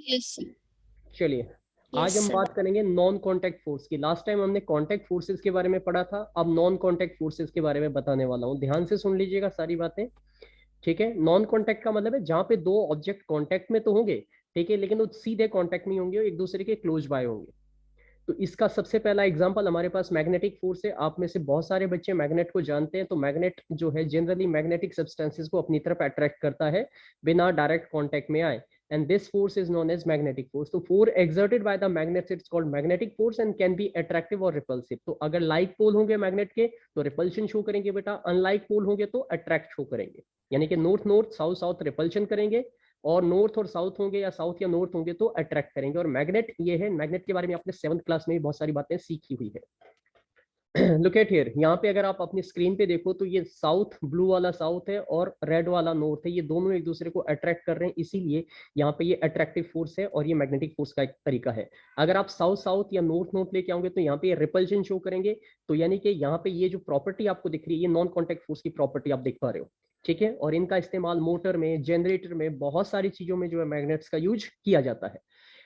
Yes. चलिए, yes आज हम सर। बात करेंगे नॉन कांटेक्ट फोर्स की। लास्ट टाइम हमने कांटेक्ट फोर्सेस के बारे में पढ़ा था, अब नॉन कांटेक्ट फोर्सेस के बारे में बताने वाला हूँ। ध्यान से सुन लीजिएगा सारी बातें। ठीक है, नॉन कांटेक्ट का मतलब है जहाँ पे दो ऑब्जेक्ट कांटेक्ट में तो होंगे, ठीक है, लेकिन वो सीधे कांटेक्ट नहीं होंगे, एक दूसरे के क्लोज बाय होंगे। तो इसका सबसे पहला एग्जांपल हमारे पास मैग्नेटिक फोर्स है। आप में से बहुत सारे बच्चे मैग्नेट को जानते हैं। तो मैग्नेट जो है जनरली मैग्नेटिक सब्सटेंसेस को अपनी तरफ अट्रैक्ट करता है बिना डायरेक्ट कांटेक्ट में आए, and this force is known as magnetic force. तो force exerted by the magnets it's called magnetic force and can be attractive or repulsive. तो अगर लाइक पोल होंगे मैग्नेट के तो रिपल्शन शो करेंगे बेटा, अनलाइक पोल होंगे तो अट्रैक्ट शो करेंगे। यानी कि north north south south repulsion करेंगे, और नॉर्थ और साउथ होंगे या साउथ या नॉर्थ होंगे तो अट्रैक्ट करेंगे। और मैग्नेट ये है, मैग्नेट के बारे में आपने 7th क्लास में भी बहुत सारी बातें सीखी हुई है। लुक एट हियर, यहाँ पे अगर आप अपनी स्क्रीन पे देखो तो ये साउथ, ब्लू वाला साउथ है और रेड वाला नॉर्थ है, ये दोनों एक दूसरे को अट्रैक्ट कर रहे हैं, इसीलिए यहाँ पे ये अट्रैक्टिव फोर्स है और ये मैग्नेटिक फोर्स का एक तरीका है। अगर आप साउथ साउथ या नॉर्थ नॉर्थ लेके आओगे तो यहाँ पे ये रिपल्शन शो करेंगे। तो यानी कि यहाँ पे ये जो प्रॉपर्टी आपको दिख रही है, ये नॉन कॉन्टेक्ट फोर्स की प्रॉपर्टी आप देख पा रहे हो। ठीक है, और इनका इस्तेमाल मोटर में, जनरेटर में, बहुत सारी चीजों में जो है मैग्नेट्स का यूज किया जाता है।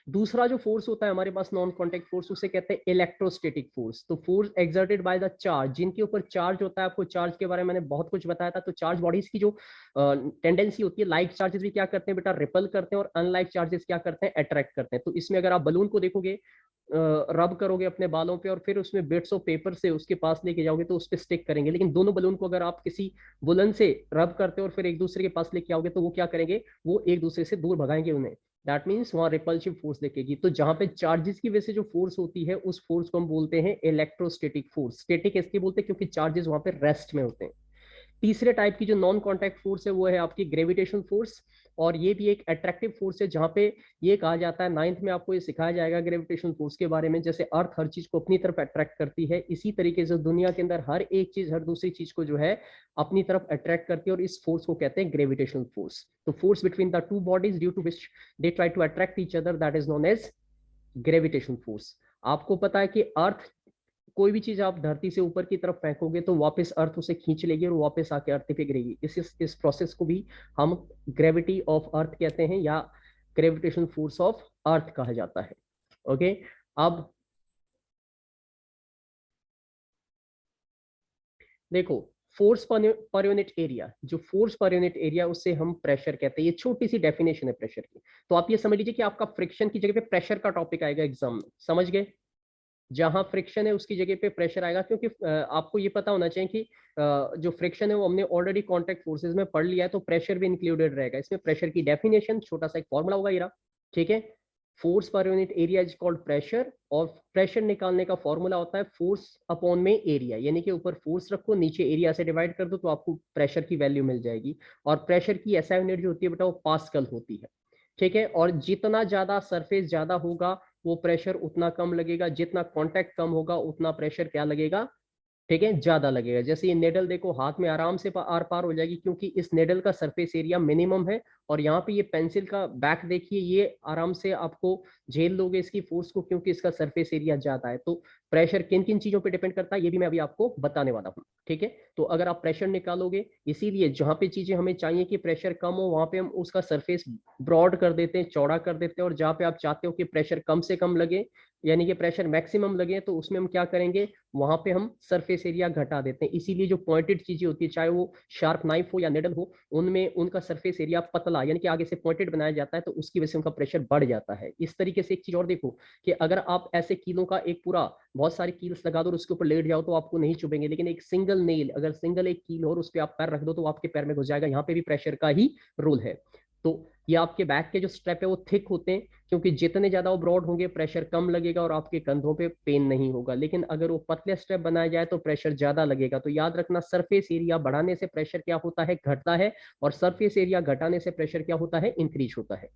दूसरा जो फोर्स होता है हमारे पास नॉन कांटेक्ट फोर्स, उसे कहते हैं इलेक्ट्रोस्टैटिक फोर्स। तो force exerted by the charge, जिनके ऊपर चार्ज होता है। आपको चार्ज के बारे में मैंने बहुत कुछ बताया था। तो चार्ज बॉडीज की जो टेंडेंसी होती है, लाइक चार्जेस भी क्या करते हैं बेटा, रिपल करते हैं, और अनलाइक चार्जेस क्या करते हैं, अट्रैक्ट करते हैं। तो इसमें अगर आप बलून को देखोगे, रब करोगे अपने बालों पे और फिर उसमें बिट्स ऑफ पेपर से उसके पास लेके जाओगे तो उस पर स्टिक करेंगे। लेकिन दोनों बलून को अगर आप किसी बुलन से रब करते हो और फिर एक दूसरे के पास लेके आओगे तो वो क्या करेंगे, वो एक दूसरे से दूर भगाएंगे उन्हें। दैट मीन्स वहां रिपल्सिव फोर्स दिखेगी। तो जहां पे चार्जेस की वजह से जो फोर्स होती है उस फोर्स को हम बोलते हैं इलेक्ट्रोस्टैटिक फोर्स। स्टैटिक इसलिए बोलते हैं क्योंकि चार्जेस वहां पे रेस्ट में होते हैं। तीसरे टाइप की जो नॉन कॉन्टैक्ट फोर्स है वो है आपकी ग्रेविटेशन फोर्स, और ये भी एक अट्रैक्टिव फोर्स है। जहां पे ये कहा जाता है, 9th में आपको ये सिखाया जाएगा ग्रेविटेशन फोर्स के बारे में, जैसे अर्थ हर चीज को अपनी तरफ अट्रैक्ट करती है, इसी तरीके से दुनिया के अंदर हर एक चीज हर दूसरी चीज को जो है अपनी तरफ अट्रैक्ट करती है, और इस फोर्स को कहते हैं ग्रेविटेशनल फोर्स। तो force between the two bodies due to which they try to attract each other, that is known as gravitation force. आपको पता है कि अर्थ, कोई भी चीज आप धरती से ऊपर की तरफ फेंकोगे तो वापस अर्थ उसे खींच लेगी और वापस आके अर्थ पे गिरेगी। इस प्रोसेस को भी हम ग्रेविटी ऑफ अर्थ कहते हैं, या ग्रेविटेशन फोर्स ऑफ अर्थ कहा जाता है। ओके, अब देखो, फोर्स पर यूनिट एरिया, जो फोर्स पर यूनिट एरिया उससे हम प्रेशर कहते हैं। ये छोटी सी डेफिनेशन है प्रेशर की। तो आप ये समझ लीजिए कि आपका फ्रिक्शन की जगह पे प्रेशर का टॉपिक आएगा एग्जाम में, समझ गए। जहां फ्रिक्शन है उसकी जगह पे प्रेशर आएगा, क्योंकि आपको ये पता होना चाहिए कि जो फ्रिक्शन है वो हमने ऑलरेडी कॉन्टैक्ट फोर्सेज में पढ़ लिया है, तो प्रेशर भी इंक्लूडेड रहेगा इसमें। प्रेशर की डेफिनेशन छोटा सा एक फॉर्मूला होगा ये रहा, ठीक है। Force per unit area is called pressure, और प्रेशर निकालने का फॉर्मूला होता है फोर्स अपॉन में एरिया। यानी कि ऊपर फोर्स रखो, नीचे एरिया से डिवाइड कर दो, तो आपको प्रेशर की वैल्यू मिल जाएगी। और प्रेशर की एसआई यूनिट जो होती है बेटा वो पास्कल होती है, ठीक है। और जितना ज्यादा सरफेस ज्यादा होगा वो प्रेशर उतना कम लगेगा, जितना कांटेक्ट कम होगा उतना प्रेशर क्या लगेगा, ठीक है, ज्यादा लगेगा। जैसे ये नेडल देखो हाथ में आराम से आर पार हो जाएगी, क्योंकि इस नेडल का सरफेस एरिया मिनिमम है। और यहाँ पे ये पेंसिल का बैक देखिए, ये आराम से आपको झेल लोगे इसकी फोर्स को, क्योंकि इसका सरफेस एरिया ज्यादा है। तो प्रेशर किन किन चीजों पे डिपेंड करता है ये भी मैं अभी आपको बताने वाला हूँ, ठीक है। तो अगर आप प्रेशर निकालोगे, इसीलिए जहां पे चीजें हमें चाहिए कि प्रेशर कम हो वहां पे हम उसका सरफेस ब्रॉड कर देते हैं, चौड़ा कर देते हैं। और जहां पे आप चाहते हो कि प्रेशर कम से कम लगे, यानी कि प्रेशर मैक्सिमम लगे, तो उसमें हम क्या करेंगे, वहां पे हम सरफेस एरिया घटा देते हैं। इसीलिए जो पॉइंटेड चीजें होती है, चाहे वो शार्प नाइफ हो या निडल हो, उनमें उनका सरफेस एरिया पतला यानी कि आगे से पॉइंटेड बनाया जाता है, तो उसकी वजह से उनका प्रेशर बढ़ जाता है। इस तरीके से एक चीज और देखो कि अगर आप ऐसे कीलों का एक पूरा बहुत सारी कील्स लगा दो और उसके ऊपर लेट जाओ तो आपको नहीं चुभेंगे, लेकिन एक सिंगल नेल, अगर सिंगल एक कील हो और उस पर आप पैर रख दो तो आपके पैर में घुस जाएगा। यहाँ पे भी प्रेशर का ही रोल है। तो ये आपके बैक के जो स्ट्रेप है वो थिक होते हैं, क्योंकि जितने ज्यादा वो ब्रॉड होंगे प्रेशर कम लगेगा और आपके कंधों पे पेन नहीं होगा। लेकिन अगर वो पतले स्ट्रेप बनाया जाए तो प्रेशर ज्यादा लगेगा। तो याद रखना, सरफेस एरिया बढ़ाने से प्रेशर क्या होता है, घटता है, और सरफेस एरिया घटाने से प्रेशर क्या होता है, इंक्रीज होता है,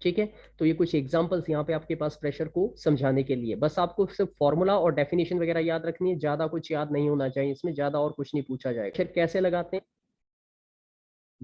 ठीक है। तो ये कुछ एग्जांपल्स यहाँ पे आपके पास प्रेशर को समझाने के लिए, बस आपको सिर्फ फॉर्मूला और डेफिनेशन वगैरह याद रखनी है, ज्यादा कुछ याद नहीं होना चाहिए इसमें, ज्यादा और कुछ नहीं पूछा जाएगा। फिर कैसे लगाते हैं,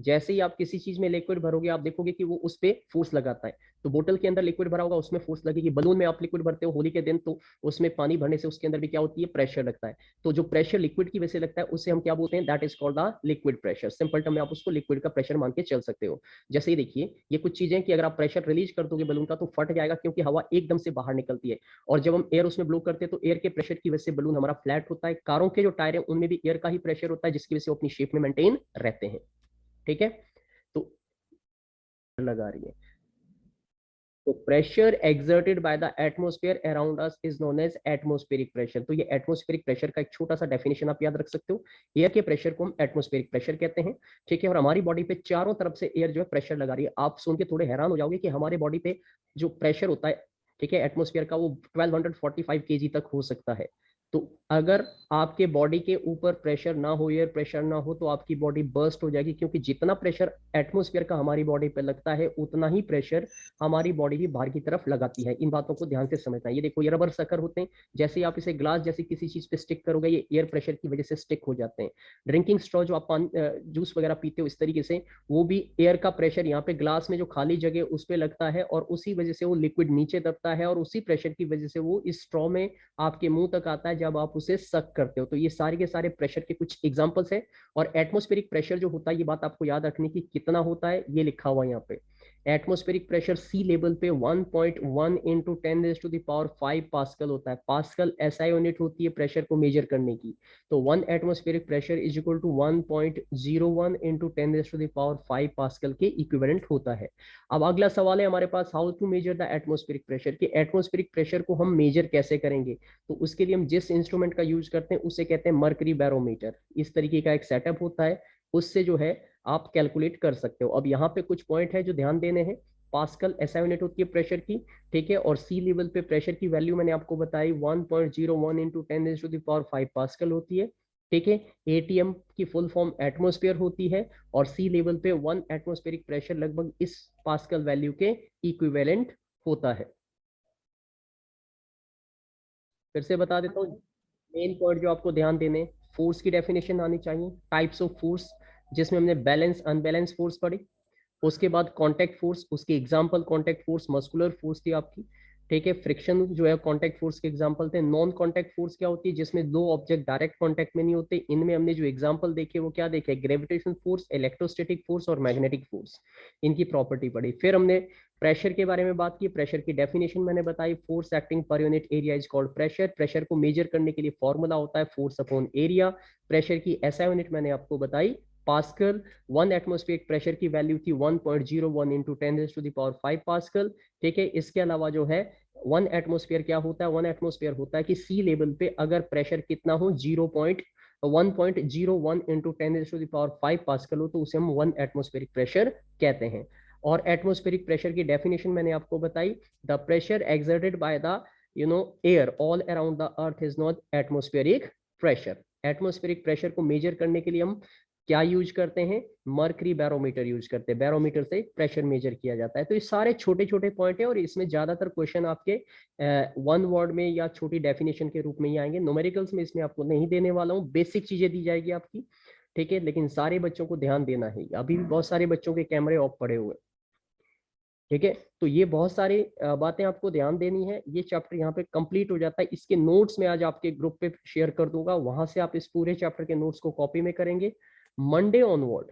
जैसे ही आप किसी चीज में लिक्विड भरोगे आप देखोगे कि वो उस पर फोर्स लगाता है। तो बोतल के अंदर लिक्विड भरा होगा उसमें फोर्स लगेगी, बलून में आप लिक्विड भरते हो होली के दिन तो उसमें पानी भरने से उसके अंदर भी क्या होती है, प्रेशर लगता है। तो जो प्रेशर लिक्विड की वजह से लगता है उससे हम क्या बोलते हैं, that is called the liquid pressure. Simple term में आप उसको लिक्विड का प्रेशर मान के चल सकते हो। जैसे ही देखिए ये कुछ चीजें कि अगर आप प्रेशर रिलीज कर दोगे बलून का तो फट जाएगा, क्योंकि हवा एकदम से बाहर निकलती है। और जब हम एयर उसमें ब्लो करते हैं तो एयर के प्रेशर की वजह से बलून हमारा फ्लैट होता है। कारों के जो टायर है उनमें भी एयर का ही प्रेशर होता है, जिसकी वजह से वो अपनी शेप में मेंटेन रहते हैं। ठीक है, तो लगा रही है। तो pressure exerted by the atmosphere around us is known as atmospheric pressure. तो ये एटमॉस्फेरिक प्रेशर का एक छोटा सा डेफिनेशन आप याद रख सकते हो। एयर के प्रेशर को हम एटमॉस्फेरिक प्रेशर कहते हैं। ठीक है, और हमारी बॉडी पे चारों तरफ से एयर जो है प्रेशर लगा रही है। आप सुन के थोड़े हैरान हो जाओगे कि हमारे बॉडी पे जो प्रेशर होता है, ठीक है, एटमॉस्फेयर का, वो 1245 केजी तक हो सकता है। तो अगर आपके बॉडी के ऊपर प्रेशर ना हो, एयर प्रेशर ना हो, तो आपकी बॉडी बर्स्ट हो जाएगी, क्योंकि जितना प्रेशर एटमॉस्फेयर का हमारी बॉडी पे लगता है उतना ही प्रेशर हमारी बॉडी भी बाहर की तरफ लगाती है। इन बातों को ध्यान से समझना है। ये देखो, ये रबर सकर होते हैं, जैसे ही आप इसे ग्लास जैसी किसी चीज पे स्टिक करोगे ये एयर प्रेशर की वजह से स्टिक हो जाते हैं। ड्रिंकिंग स्ट्रॉ जो आप जूस वगैरह पीते हो इस तरीके से, वो भी एयर का प्रेशर यहाँ पे ग्लास में जो खाली जगह उस पर लगता है और उसी वजह से वो लिक्विड नीचे दबता है और उसी प्रेशर की वजह से वो इस स्ट्रॉ में आपके मुंह तक आता है जब आप उसे सक करते हो। तो ये सारे के सारे प्रेशर के कुछ एग्जांपल्स है। और एटमॉस्फेरिक प्रेशर जो होता है, ये बात आपको याद रखनी की कितना होता है, ये लिखा हुआ है यहाँ पे। एटमॉस्फेरिक प्रेशर सी लेवल पे 1.1 इंटू 10⁻⁵ पास्कल होता है। पास्कल एसआई यूनिट होती है प्रेशर को मेजर करने की। तो 1 atmospheric pressure is equal to 1.01 into 10⁻⁵ pascal के इक्विवेलेंट होता है। अब अगला सवाल है हमारे पास, how to measure the atmospheric pressure, कि एटमॉस्फेरिक प्रेशर को हम मेजर कैसे करेंगे। तो उसके लिए हम जिस इंस्ट्रूमेंट का यूज करते हैं उसे कहते हैं मर्करी बैरोमीटर। इस तरीके का एक सेटअप होता है, उससे जो है आप कैलकुलेट कर सकते हो। अब यहाँ पे कुछ पॉइंट है जो ध्यान देने हैं। पास्कल एसआई यूनिट होती है प्रेशर की, ठीक है, और सी लेवल पे प्रेशर की वैल्यू मैंने आपको बताई 1.01 इंटू 10⁵ पास्कल होती है। ठीक है, एटीएम की फुल फॉर्म एटमॉस्फेयर होती है और सी लेवल पे 1 एटमॉस्फेरिक प्रेशर लगभग इस पास्कल वैल्यू के इक्विवेलेंट होता है। फिर से बता देता हूँ मेन पॉइंट जो आपको ध्यान देने, फोर्स की डेफिनेशन आनी चाहिए, टाइप्स ऑफ फोर्स, जिसमें हमने बैलेंस अनबैलेंस फोर्स पढ़ी। उसके बाद कांटेक्ट फोर्स, उसकी example contact force muscular force थी आपकी। ठीक है, फ्रिक्शन जो है कांटेक्ट फोर्स के एग्जांपल थे। नॉन कांटेक्ट फोर्स क्या होती है, जिसमें दो ऑब्जेक्ट डायरेक्ट कांटेक्ट में नहीं होते। इनमें हमने जो एग्जांपल देखे वो क्या देखे, ग्रेविटेशन फोर्स, इलेक्ट्रोस्टैटिक फोर्स और मैग्नेटिक फोर्स, इनकी प्रॉपर्टी पढ़ी। फिर हमने प्रेशर के बारे में बात की, प्रेशर की डेफिनेशन मैंने बताई, force acting per unit area is called pressure. Pressure को मेजर करने के लिए फॉर्मूला होता है फोर्स अपॉन एरिया। प्रेशर की एसआई यूनिट मैंने आपको बताई पास्कल। 1 एटमॉस्फेरिक प्रेशर की वैल्यू थी 1.01 इंटू 10⁵ पास्कल। ठीक है, इसके अलावा जो है 1 एटमॉस्फेयर क्या होता है, 1 एटमॉस्फेयर होता है कि सी लेवल पे अगर प्रेशर कितना हो 1.01 इंटू 10⁵ पास्कल हो तो उसे हम 1 एटमॉस्फेरिक प्रेशर कहते हैं। और एटमॉस्फेरिक प्रेशर की डेफिनेशन मैंने आपको बताई, the pressure exerted by the air all around the earth is not atmospheric pressure. Atmospheric pressure को मेजर करने के लिए हम क्या यूज करते हैं, मर्करी बैरोमीटर यूज करते हैं। बैरोमीटर से प्रेशर मेजर किया जाता है। तो ये सारे छोटे छोटे पॉइंट है और इसमें ज्यादातर क्वेश्चन आपके वन वर्ड में या छोटी डेफिनेशन के रूप में ही आएंगे। न्यूमेरिकल्स में इसमें आपको नहीं देने वाला हूँ, बेसिक चीजें दी जाएगी आपकी। ठीक है, लेकिन सारे बच्चों को ध्यान देना है, अभी भी बहुत सारे बच्चों के कैमरे ऑफ पड़े हुए। ठीक है, तो ये बहुत सारी बातें आपको ध्यान देनी है। ये चैप्टर यहाँ पे कंप्लीट हो जाता है। इसके नोट्स में आज आपके ग्रुप पे शेयर कर दूंगा, वहां से आप इस पूरे चैप्टर के नोट्स को कॉपी में करेंगे। Monday onward